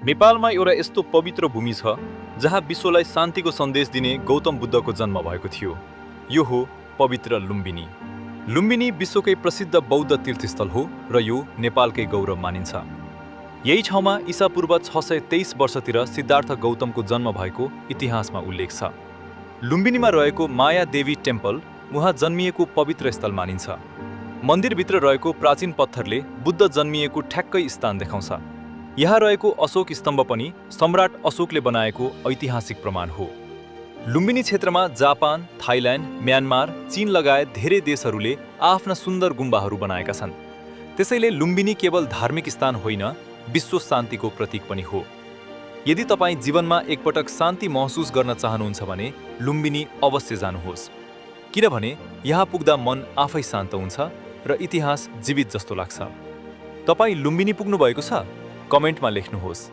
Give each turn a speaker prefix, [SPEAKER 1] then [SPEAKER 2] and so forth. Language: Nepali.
[SPEAKER 1] नेपालमा एउटा यस्तो पवित्र भूमि छ जहाँ विश्वलाई शान्तिको सन्देश दिने गौतम बुद्धको जन्म भएको थियो। यो हो पवित्र लुम्बिनी। लुम्बिनी विश्वकै प्रसिद्ध बौद्ध तीर्थस्थल हो र यो नेपालकै गौरव मानिन्छ। यही ठाउँमा ईसापूर्व 623 वर्षतिर सिद्धार्थ गौतमको जन्म भएको इतिहासमा उल्लेख छ। लुम्बिनीमा रहेको माया देवी टेम्पल उहाँ जन्मिएको पवित्र स्थल मानिन्छ। मन्दिरभित्र रहेको प्राचीन पत्थरले बुद्ध जन्मिएको ठ्याक्कै स्थान देखाउँछ। यहाँ रहेको अशोक स्तम्भ पनि सम्राट अशोकले बनाएको ऐतिहासिक प्रमाण हो। लुम्बिनी क्षेत्रमा जापान, थाइल्यान्ड, म्यानमार, चीन लगायत धेरै देशहरूले आफ्ना सुन्दर गुम्बाहरू बनाएका छन्। त्यसैले लुम्बिनी केवल धार्मिक स्थान होइन, विश्व शान्तिको प्रतीक पनि हो। यदि तपाईँ जीवनमा एकपटक शान्ति महसुस गर्न चाहनुहुन्छ भने लुम्बिनी अवश्य जानुहोस्, किनभने यहाँ पुग्दा मन आफै शान्त हुन्छ र इतिहास जीवित जस्तो लाग्छ। तपाईँ लुम्बिनी पुग्नु भएको छ? कमेन्टमा लेख्नुहोस्।